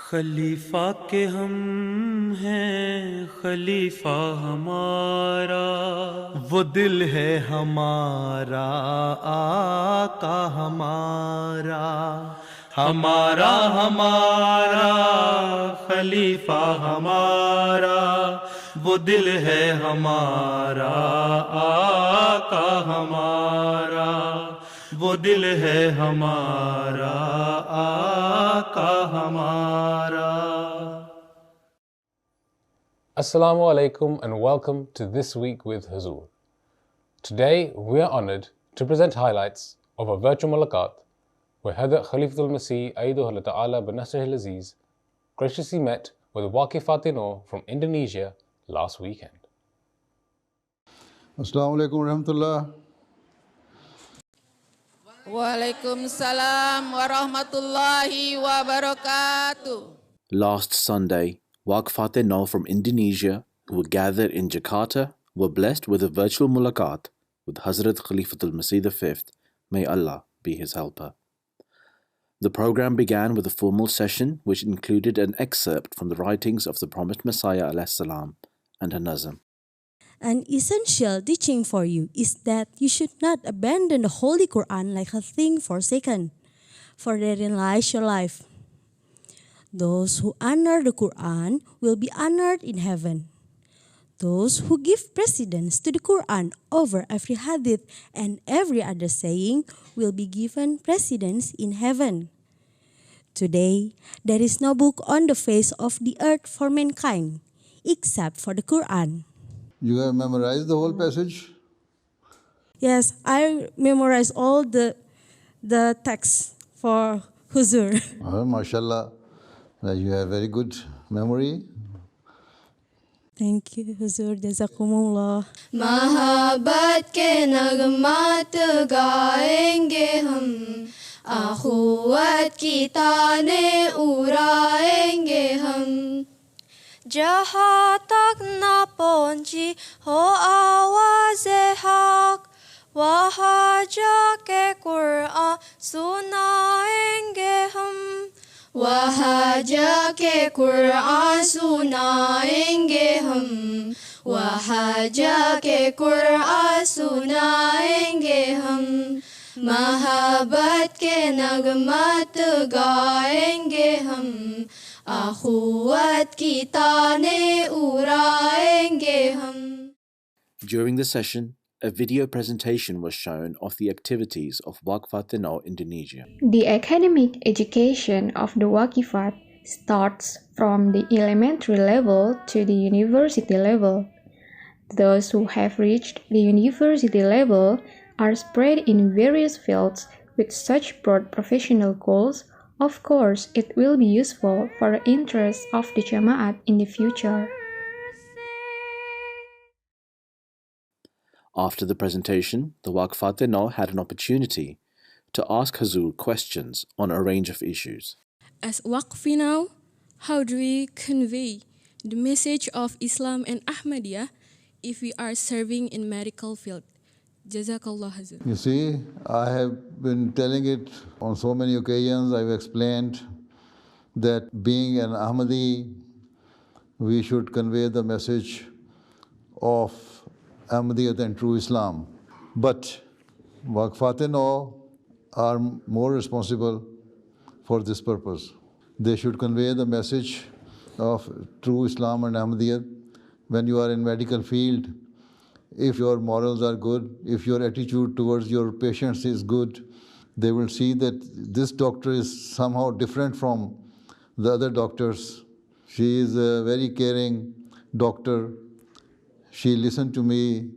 खलीफा के हम हैं खलीफा हमारा, वो दिल है हमारा आका हमारा, हमारा हमारा खलीफा हमारा, वो दिल है हमारा आका हमारा, वो दिल है हमारा आका हमारा. Assalamu alaikum and welcome to This Week with Huzoor. Today we are honoured to present highlights of a virtual mulaqat where Hazrat Khalifatul Masih Ayyadahu Ta'ala bin Nasr al-Aziz graciously met with Waqi Fatino from Indonesia last weekend. Assalamu alaikum warahmatullah. Waalaikumsalam warahmatullahi wabarakatuh. Last Sunday, Waqf Fatino from Indonesia, who were gathered in Jakarta, were blessed with a virtual mulaqat with Hazrat Khalifatul Masih V. May Allah be his helper. The program began with a formal session which included an excerpt from the writings of the Promised Messiah ﷺ and a nazm. An essential teaching for you is that you should not abandon the Holy Quran like a thing forsaken, for therein lies your life. Those who honor the Quran will be honored in heaven. Those who give precedence to the Quran over every hadith and every other saying will be given precedence in heaven. Today, there is no book on the face of the earth for mankind, except for the Quran. You have memorized the whole passage? Yes, I memorized all the texts for Huzoor. Oh, mashallah. You have very good memory. Thank you, Huzoor. Jazakumullah. Mahabat के नगमात गाएंगे हम, आखुवत की ताने उड़ाएंगे हम, जहाँ तक ना पहुँची हो आवाज़े हक, वहाँ जाके कुरान सुनाएंगे हम, वहाँ जाके कुरान सुनाएंगे हम, वहाँ जाके कुरान सुनाएंगे हम, महाबत के नगमत गाएंगे हम, आखुवत की ताने उड़ाएंगे हम. During the session, a video presentation was shown of the activities of Waqf Fatino Indonesia. The academic education of the Waqifat starts from the elementary level to the university level. Those who have reached the university level are spread in various fields with such broad professional goals. Of course, it will be useful for the interests of the Jama'at in the future. After the presentation, the Waqf Fatino had an opportunity to ask Huzoor questions on a range of issues. As Waqfina, how do we convey the message of Islam and Ahmadiyya if we are serving in medical field? Jazakallah Huzoor. You see, I have been telling it on so many occasions. I've explained that being an Ahmadi, we should convey the message of Ahmadiyyat and true Islam. But Waqf Fatino are more responsible for this purpose. They should convey the message of true Islam and Ahmadiyyat. When you are in medical field, if your morals are good, if your attitude towards your patients is good, they will see that this doctor is somehow different from the other doctors. She is a very caring doctor. She listened to me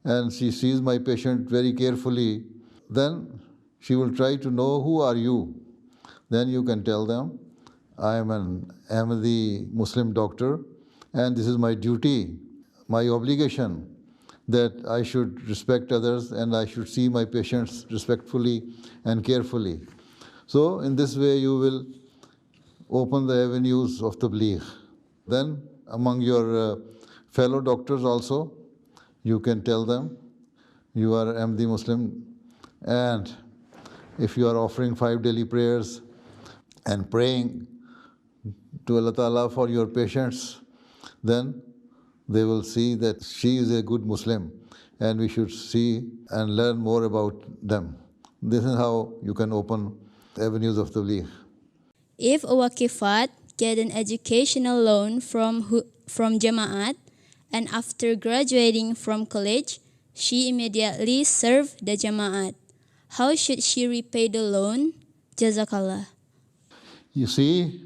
and she sees my patient very carefully. Then she will try to know, who are you? Then you can tell them, I am an Ahmadi Muslim doctor and this is my duty, my obligation, that I should respect others and I should see my patients respectfully and carefully. So in this way you will open the avenues of tabligh. Then among your fellow doctors also, you can tell them you are Ahmadi Muslim, and if you are offering 5 daily prayers and praying, to Allah Ta'ala for your patience, then they will see that she is a good Muslim and we should see and learn more about them. This is how you can open avenues of tabligh. If a Waqifat get an educational loan from Jamaat and after graduating from college, she immediately served the Jamaat, how should she repay the loan? Jazakallah. You see,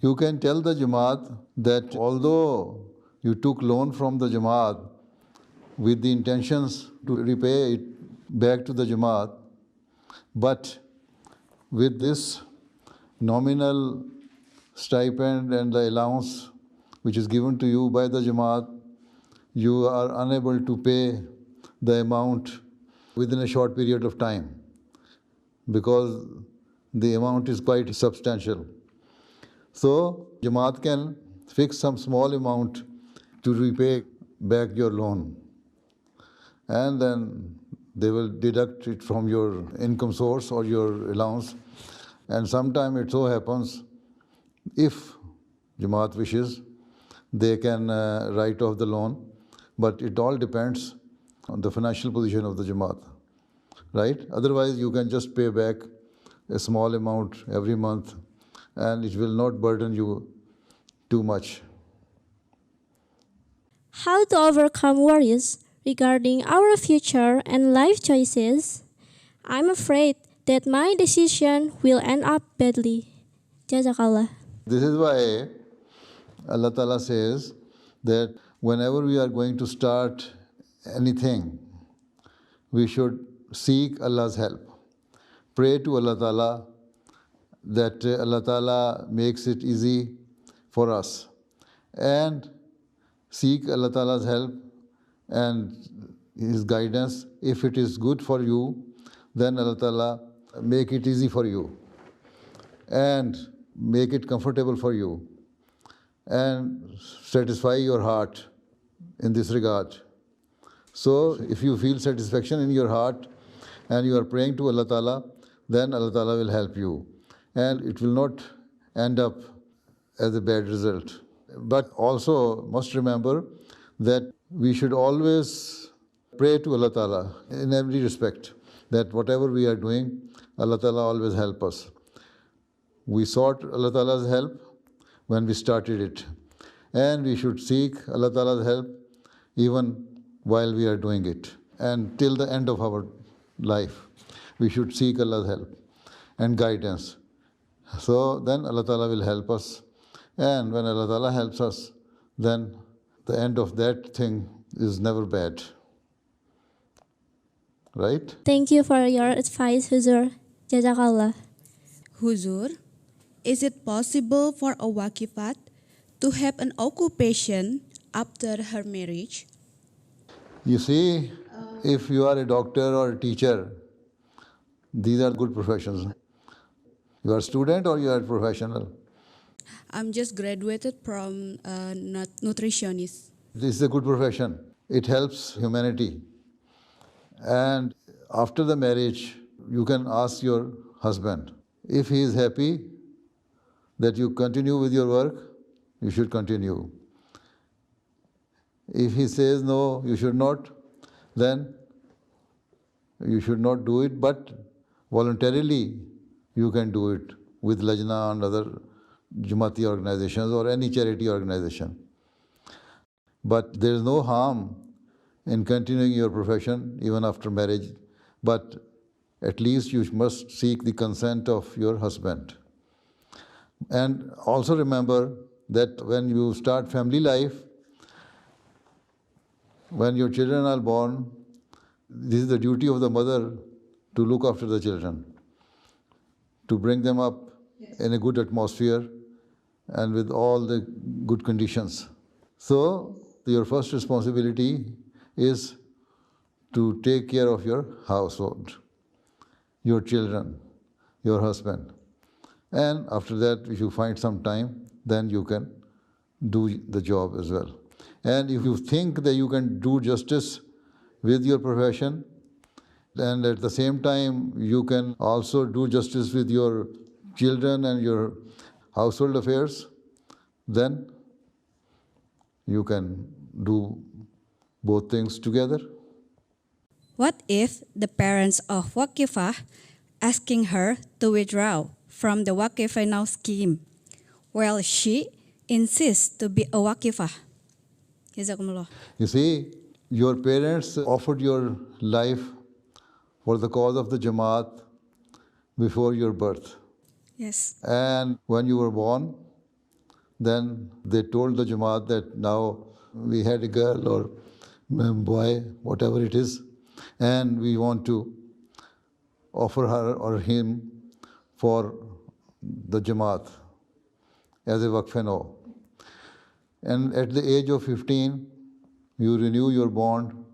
you can tell the Jamaat that although you took loan from the Jamaat with the intentions to repay it back to the Jamaat, but with this nominal stipend and the allowance which is given to you by the Jamaat, you are unable to pay the amount within a short period of time because the amount is quite substantial. So Jamaat can fix some small amount to repay back your loan, and then they will deduct it from your income source or your allowance. And sometimes it so happens, if Jamaat wishes, they can write off the loan, but it all depends on the financial position of the Jamaat, right? Otherwise, you can just pay back a small amount every month and it will not burden you too much. How to overcome worries regarding our future and life choices? I'm afraid that my decision will end up badly. Jazakallah. This is why Allah Ta'ala says that whenever we are going to start anything, we should seek Allah's help. Pray to Allah Ta'ala that Allah Ta'ala makes it easy for us. And seek Allah Ta'ala's help and His guidance. If it is good for you, then Allah Ta'ala make it easy for you and make it comfortable for you and satisfy your heart in this regard. So if you feel satisfaction in your heart and you are praying to Allah Ta'ala, then Allah Ta'ala will help you and it will not end up as a bad result. But also must remember that we should always pray to Allah Ta'ala in every respect, that whatever we are doing, Allah Ta'ala always help us. We sought Allah Ta'ala's help when we started it, and we should seek Allah Ta'ala's help even while we are doing it. And till the end of our life, we should seek Allah's help and guidance. So then Allah Ta'ala will help us. And when Allah Ta'ala helps us, then the end of that thing is never bad. Right? Thank you for your advice, Huzoor. Jazakallah. Huzoor, is it possible for a Waqifat to have an occupation after her marriage? You see, if you are a doctor or a teacher, these are good professions. You are a student or you are a professional? I'm just graduated from nutritionist. This is a good profession. It helps humanity. And after the marriage, you can ask your husband. If he is happy that you continue with your work, you should continue. If he says no, you should not, then you should not do it, but voluntarily you can do it with Lajna and other Jamaati organizations or any charity organization. But there is no harm in continuing your profession even after marriage, but at least you must seek the consent of your husband. And also remember that when you start family life, when your children are born, this is the duty of the mother to look after the children, to bring them up in a good atmosphere and with all the good conditions. So your first responsibility is to take care of your household, your children, your husband. And after that, if you find some time, then you can do the job as well. And if you think that you can do justice with your profession, and at the same time you can also do justice with your children and your household affairs, then you can do both things together. What if the parents of Waqifah asking her to withdraw from the Waqifah Now scheme while she insists to be a Waqifah? Jazakumullah. You see, your parents offered your life for the cause of the Jamaat before your birth. Yes. And when you were born, then they told the Jamaat that now we had a girl or boy, whatever it is, and we want to offer her or him for the Jamaat as a Waqf Now. And at the age of 15, you renew your bond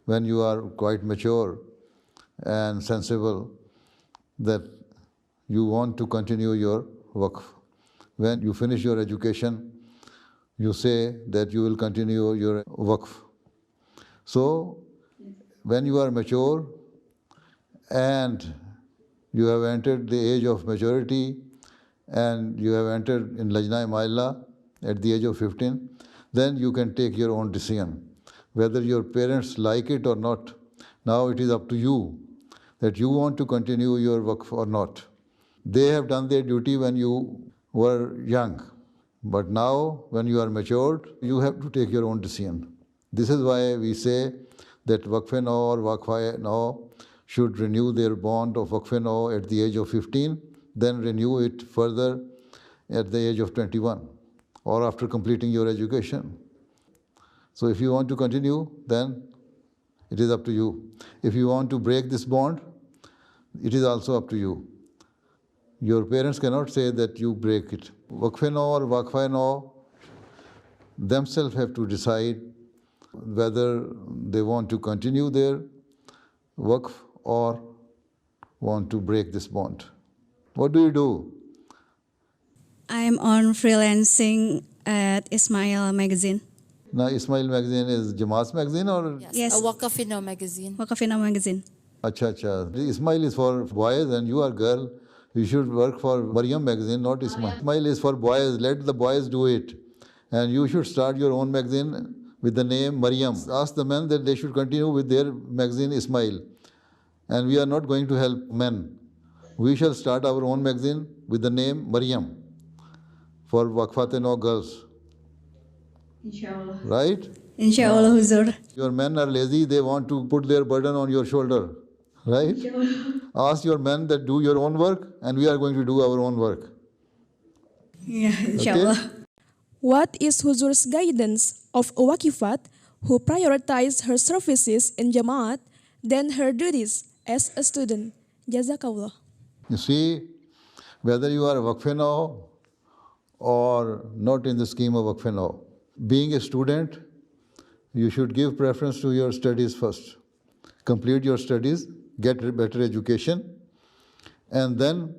when you are quite mature and sensible that you want to continue your Waqf. When you finish your education, you say that you will continue your Waqf. So, when you are mature and you have entered the age of maturity and you have entered in Lajna Maila at the age of 15, then you can take your own decision. Whether your parents like it or not, now it is up to you that you want to continue your Waqf or not. They have done their duty when you were young, but now when you are matured, you have to take your own decision. This is why we say that Waqf Now or Waqf Now should renew their bond of Waqf Now at the age of 15, then renew it further at the age of 21 or after completing your education. So if you want to continue, then it is up to you. If you want to break this bond, it is also up to you. Your parents cannot say that you break it. Waqf Now or Waqf Now themselves have to decide whether they want to continue their Waqf or want to break this bond. What do you do? I am on freelancing at Ismail magazine. Now, Ismail magazine is Jamaat's magazine or? Yes. A Waqf Now magazine. Waqf Now magazine. Acha. Ismail is for boys and you are girl. You should work for Maryam magazine, not Ismail. Ismail is for boys. Let the boys do it. And you should start your own magazine with the name Maryam. Ask the men that they should continue with their magazine Ismail. And we are not going to help men. We shall start our own magazine with the name Maryam for Waqfat Now girls. Inshallah. Right? Inshallah, Huzoor. Your men are lazy, they want to put their burden on your shoulder. Right? Ask your men that do your own work and we are going to do our own work. Yeah, inshallah. Okay? What is Huzoor's guidance of a Waqifat who prioritizes her services in Jamaat than her duties as a student? Jazakallah. You see, whether you are a Waqf Now or not in the scheme of Waqf Now, being a student, you should give preference to your studies first. Complete your studies, get better education, and then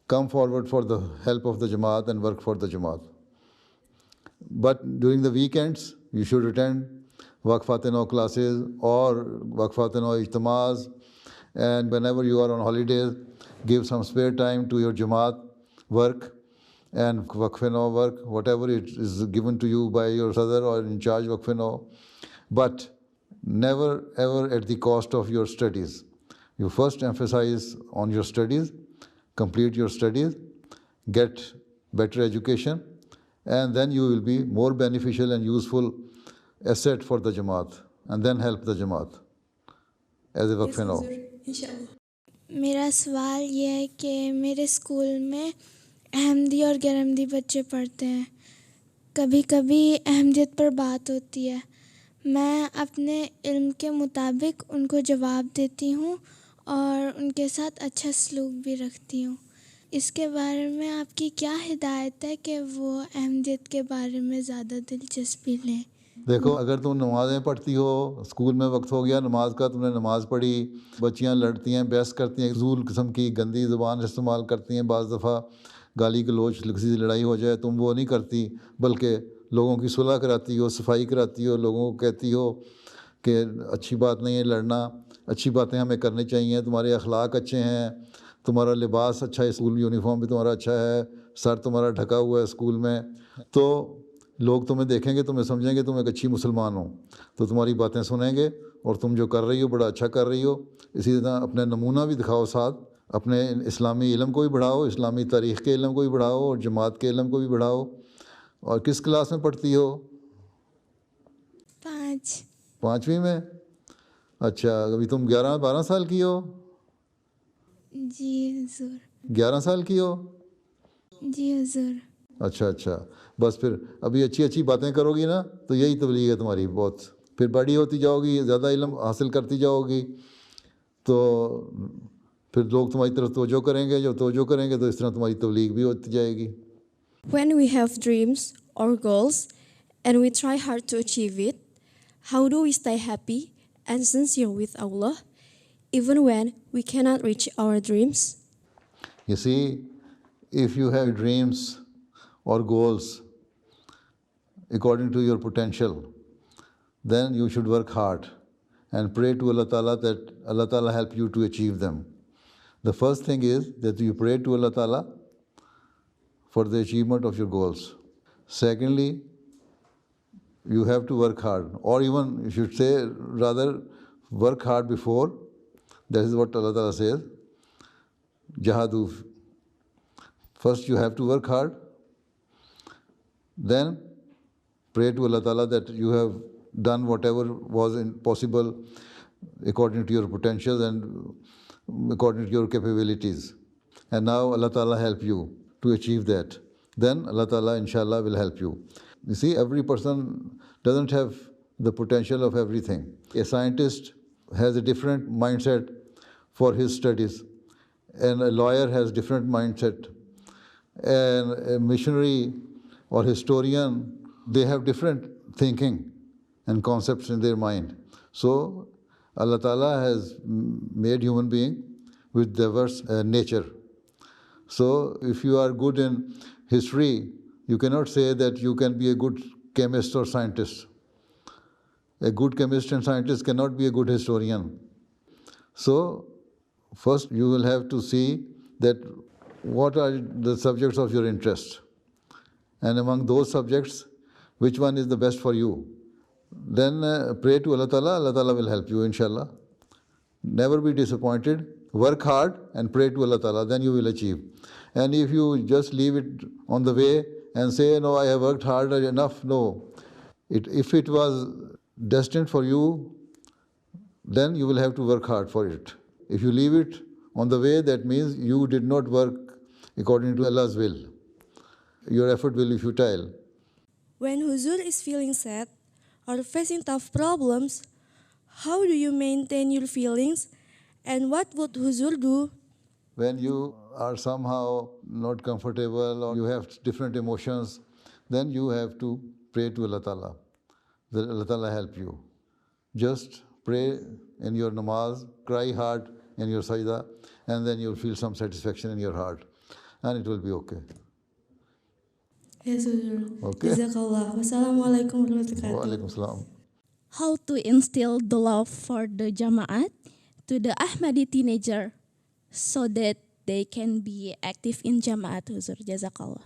come forward for the help of the Jamaat and work for the Jamaat. But during the weekends, you should attend Waqfat Now classes or Waqfat Now ijtimas, and whenever you are on holidays, give some spare time to your Jamaat work and Waqf Now work, whatever it is given to you by your Sadr or in charge Waqf Now. But never ever at the cost of your studies. You first emphasize on your studies, complete your studies, get better education, and then you will be more beneficial and useful asset for the Jamaat, and then help the Jamaat as a Waqf Now. मेरा सवाल ये है कि मेरे school में अहमदी और गैरअहमदी बच्चे पढ़ते हैं। कभी कभी अहमदियत पर बात होती है। मैं अपने इल्म के मुताबिक उनको जवाब देती हूँ और उनके साथ अच्छा सलूक भी रखती हूँ। इसके बारे में आपकी क्या हिदायत है कि वो अहमदियत के बारे में ज़्यादा दिलचस्पी लें? देखो, अगर तुम नमाज़ें पढ़ती हो, स्कूल में वक्त हो गया नमाज का, तुमने नमाज़ पढ़ी, बच्चियाँ लड़ती हैं, बहस करती हैं, ज़ूल किस्म की गंदी ज़ुबान इस्तेमाल करती हैं, बाज़ दफ़ा गाली गलोच किसी लड़ाई हो जाए, तुम वो नहीं करती, बल्कि लोगों की सुलह कराती हो, सफाई कराती हो, लोगों को कहती हो कि अच्छी बात नहीं है लड़ना, अच्छी बातें हमें करनी चाहिए, तुम्हारे अखलाक अच्छे हैं, तुम्हारा लिबास अच्छा है, स्कूल यूनिफॉर्म भी तुम्हारा अच्छा है, सर तुम्हारा ढका हुआ है स्कूल में, तो लोग तुम्हें देखेंगे, तुम्हें समझेंगे तुम एक अच्छी मुसलमान हो, तो तुम्हारी बातें सुनेंगे और तुम जो कर रही हो बड़ा अच्छा कर रही हो। इसी तरह अपने नमूना भी दिखाओ, साथ अपने इस्लामी इल्म को भी बढ़ाओ, इस्लामी तारीख़ के इल्म को भी बढ़ाओ और जमात के इल्म को भी बढ़ाओ। और किस क्लास में पढ़ती हो? 5वीं में। अच्छा, अभी तुम 11-12 साल की हो? जी हुजूर। 11 साल की हो? जी हुजूर। अच्छा अच्छा, बस फिर अभी अच्छी अच्छी बातें करोगी ना तो यही तबलीग है तुम्हारी बहुत। फिर बड़ी होती जाओगी, ज़्यादा इल्म हासिल करती जाओगी, तो फिर लोग तुम्हारी तरफ तवज्जो करेंगे, जब तवज्जो करेंगे तो इस तरह तुम्हारी तबलीग भी होती जाएगी। When we have dreams or goals and we try hard to achieve it, how do we stay happy and sincere with Allah even when we cannot reach our dreams? You see, if you have dreams or goals according to your potential, then you should work hard and pray to Allah Ta'ala that Allah Ta'ala help you to achieve them. The first thing is that you pray to Allah Ta'ala for the achievement of your goals. Secondly, you have to work hard, or even you should say rather work hard before. That is what Allah Ta'ala says. Jahadu. First you have to work hard, then pray to Allah Ta'ala that you have done whatever was possible according to your potentials and according to your capabilities. And now Allah Ta'ala help you to achieve that. Then Allah Ta'ala inshallah will help you. You see, every person doesn't have the potential of everything. A scientist has a different mindset for his studies, and a lawyer has different mindset, and a missionary or historian, they have different thinking and concepts in their mind. So Allah Ta'ala has made human being with diverse nature. So if you are good in history, you cannot say that you can be a good chemist or scientist. A good chemist and scientist cannot be a good historian. So first you will have to see that what are the subjects of your interest, and among those subjects which one is the best for you. Then pray to Allah Ta'ala, Allah Ta'ala will help you inshallah. Never be disappointed, work hard and pray to Allah Ta'ala, then you will achieve. And if you just leave it on the way and say, no, I have worked hard enough, no. If it was destined for you, then you will have to work hard for it. If you leave it on the way, that means you did not work according to Allah's will. Your effort will be futile. When Huzoor is feeling sad or facing tough problems, how do you maintain your feelings and what would Huzoor do? When you are somehow not comfortable or you have different emotions, then you have to pray to Allah Ta'ala, that Allah Ta'ala help you. Just pray in your namaz, cry hard in your sajda, and then you'll feel some satisfaction in your heart, and it will be okay. Yes, Huzoor. Okay. Jazakallah. Wassalamualaikum warahmatullahi Wa wabarakatuh. alaikum salam. How to instill the love for the Jamaat to the Ahmadi teenager so that they can be active in Jamaat, Huzoor. Jazakallah.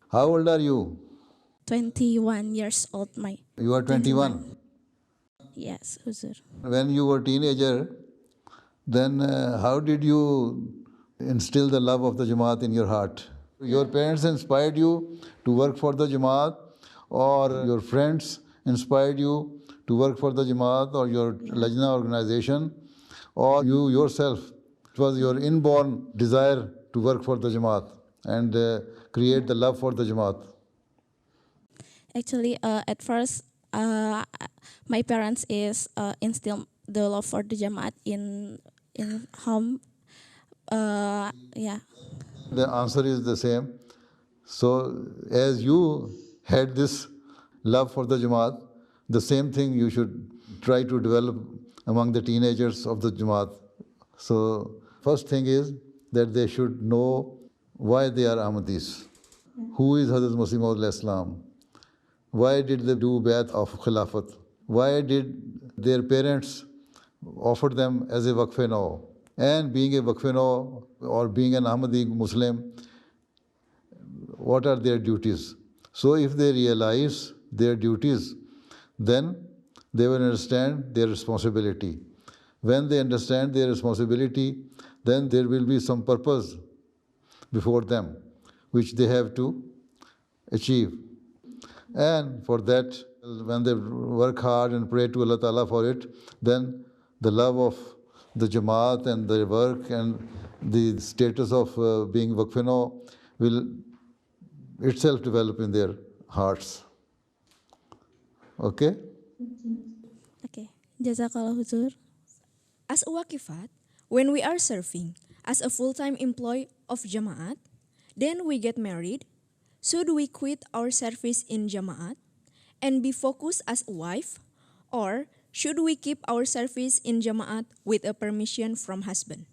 How old are you? 21 years old, You are 21. Yes, Huzoor. When you were a teenager, then how did you instill the love of the Jamaat in your heart? Your parents inspired you to work for the Jamaat, or your friends inspired you to work for the Jamaat or your Lajna organization, or you yourself, it was your inborn desire to work for the Jamaat and create the love for the Jamaat? Actually, at first, my parents instill the love for the Jamaat in home. Yeah. The answer is the same. So as you had this love for the Jamaat, the same thing you should try to develop among the teenagers of the Jamaat. So first thing is that they should know why they are Ahmadis. Who is Hazrat Masih Maud alayhi salam? Why did they do Bayat of Khilafat? Why did their parents offer them as a Waqf-e-Nau? And being a Waqf-e-Nau or being an Ahmadi Muslim, what are their duties. So if they realize their duties, then they will understand their responsibility. When they understand their responsibility, then there will be some purpose before them which they have to achieve. And for that, when they work hard and pray to Allah Ta'ala for it, then the love of the Jamaat and their work and the status of being Waqf-e-Nau will itself develop in their hearts. Okay? Okay. Jazakallah Huzoor. As a Waqifat, when we are serving as a full-time employee of Jamaat, then we get married, should we quit our service in Jamaat and be focused as a wife, or should we keep our service in Jamaat with a permission from husband?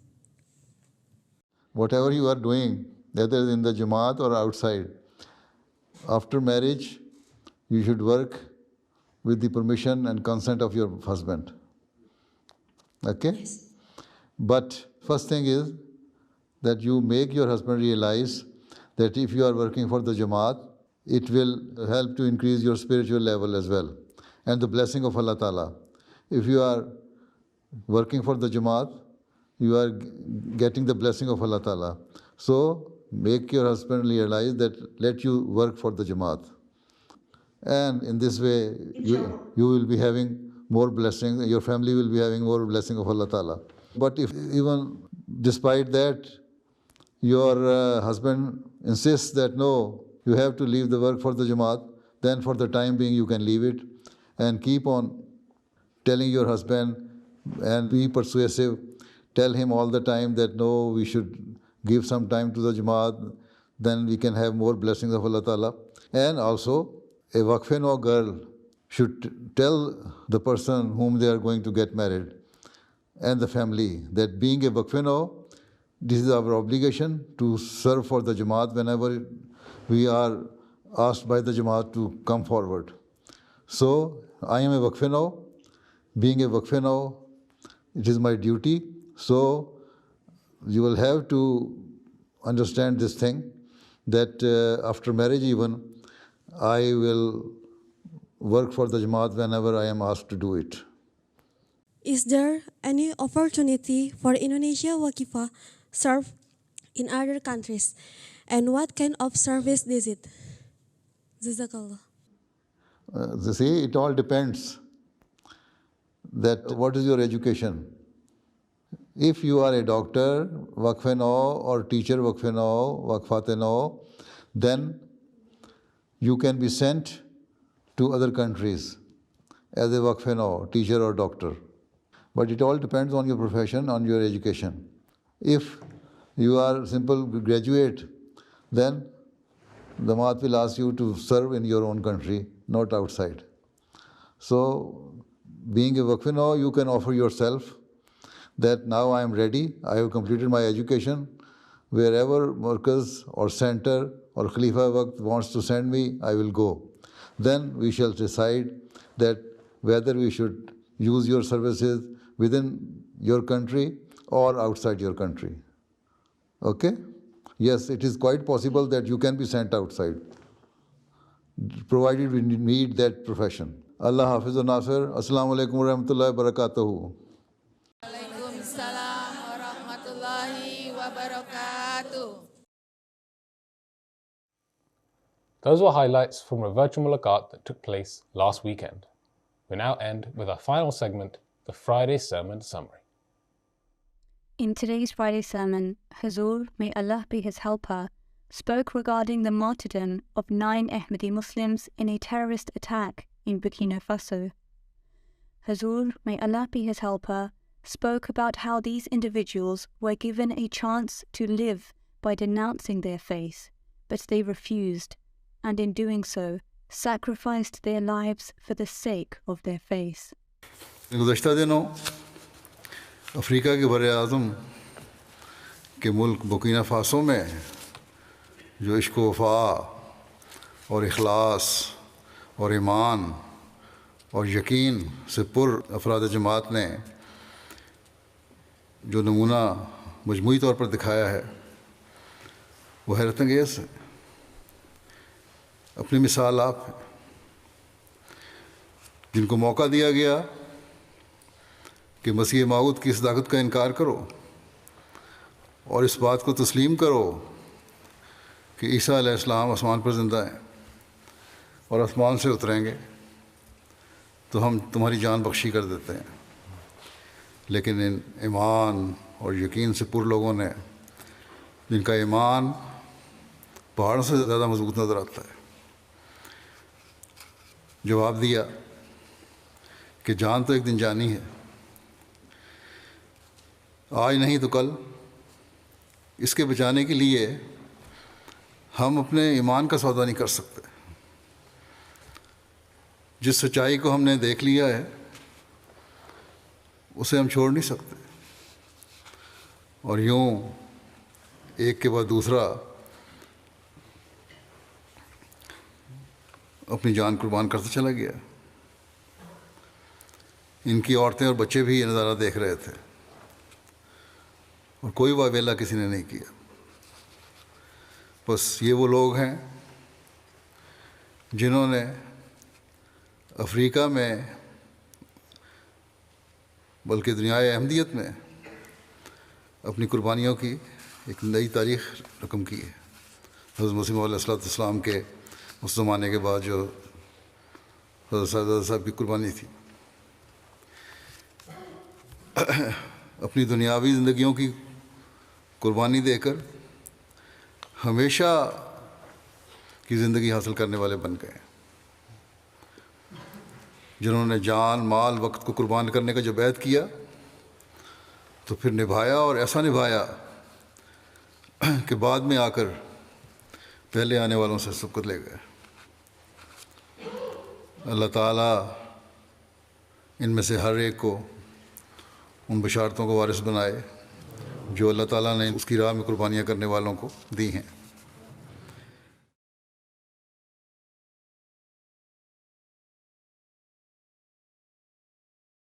Whatever you are doing, whether in the Jamaat or outside, after marriage, you should work with the permission and consent of your husband. Okay? Yes. But first thing is that you make your husband realize that if you are working for the Jamaat, it will help to increase your spiritual level as well, and the blessing of Allah Ta'ala. If you are working for the Jamaat, you are getting the blessing of Allah Ta'ala. So make your husband realize that let you work for the Jamaat. And in this way, you will be having more blessings, your family will be having more blessing of Allah Ta'ala. But if even despite that, your husband insists that no, you have to leave the work for the Jamaat, then for the time being you can leave it and keep on telling your husband and be persuasive. Tell him all the time that no, we should give some time to the Jamaat, then we can have more blessings of Allah Ta'ala. And also, a Waqf-e-Nau girl should tell the person whom they are going to get married and the family that being a Waqf-e-Nau, this is our obligation to serve for the Jamaat whenever we are asked by the Jamaat to come forward. So, I am a Waqf-e-Nau. Being a Waqf-e-Nau, it is my duty. So, you will have to understand this thing, that after marriage even, I will work for the Jamaat whenever I am asked to do it. Is there any opportunity for Indonesia Waqifah serve in other countries? And what kind of service is it? Jazakallah. You see, it all depends that what is your education. If you are a doctor, Waqf-e-Nau, or teacher Waqf-e-Nau, Waqfat-e-Nau, then you can be sent to other countries as a Waqf-e-Nau, teacher or doctor. But it all depends on your profession, on your education. If you are a simple graduate, then the Jamaat will ask you to serve in your own country, not outside. So, being a Waqf-e-Nau, you can offer yourself that now I am ready, I have completed my education. Wherever Markaz or center or Khalifa Waqt wants to send me, I will go. Then we shall decide that whether we should use your services within your country or outside your country. Okay? Yes, it is quite possible that you can be sent outside, provided we need that profession. Allah Hafiz wa Nasir. Assalamu alaikum wa rahmatullahi wa barakatuhu. Waalaikumsalam warahmatullahi wabarakatuh. Those were highlights from a virtual mulaqat that took place last weekend. We now end with our final segment, the Friday Sermon Summary. In today's Friday sermon, Huzoor, may Allah be his helper, spoke regarding the martyrdom of 9 Ahmadi Muslims in a terrorist attack in Burkina Faso. Huzoor, may Allah be his helper, spoke about how these individuals were given a chance to live by denouncing their faith, but they refused, and in doing so, sacrificed their lives for the sake of their faith. गुज़श्ता दिनों Africa के बर आज़म के मुल्क Burkina फ़ासो में जो इश्क़ वफ़ा और इखलास और ईमान और यकीन से पुर अफराद जमात ने जो नमूना मजमूई तौर पर दिखाया है वो हैरत अंगेज़ है। اپنی مثال آپ ہیں، جن کو موقع دیا گیا کہ مسیح موعود کی صداقت کا انکار کرو اور اس بات کو تسلیم کرو کہ عیسیٰ علیہ السلام آسمان پر زندہ ہیں اور آسمان سے اتریں گے، تو ہم تمہاری جان بخشی کر دیتے ہیں۔ لیکن ان ایمان اور یقین سے پر لوگوں نے، جن کا ایمان پہاڑوں سے زیادہ مضبوط نظر آتا ہے، جواب دیا کہ جان تو ایک دن جانی ہے، آج نہیں تو کل۔ اس کے بچانے کے لیے ہم اپنے ایمان کا سودا نہیں کر سکتے۔ جس سچائی کو ہم نے دیکھ لیا ہے اسے ہم چھوڑ نہیں سکتے، اور یوں ایک کے بعد دوسرا اپنی جان قربان کرتا چلا گیا۔ ان کی عورتیں اور بچے بھی یہ نظارہ دیکھ رہے تھے، اور کوئی واویلا کسی نے نہیں کیا۔ بس یہ وہ لوگ ہیں جنہوں نے افریقہ میں بلکہ دنیائے احمدیت میں اپنی قربانیوں کی ایک نئی تاریخ رقم کی ہے۔ حضرت مسیح علیہ السلام کے اس زمانے کے بعد جو حضرت صاحب کی قربانی تھی، اپنی دنیاوی زندگیوں کی قربانی دے کر ہمیشہ کی زندگی حاصل کرنے والے بن گئے، جنہوں نے جان، مال، وقت کو قربان کرنے کا جب عہد کیا تو پھر نبھایا، اور ایسا نبھایا کہ بعد میں آ کر پہلے آنے والوں سے سبقت لے گئے۔ اللہ تعالیٰ ان میں سے ہر ایک کو ان بشارتوں کو وارث بنائے جو اللہ تعالیٰ نے اس کی راہ میں قربانیاں کرنے والوں کو دی ہیں۔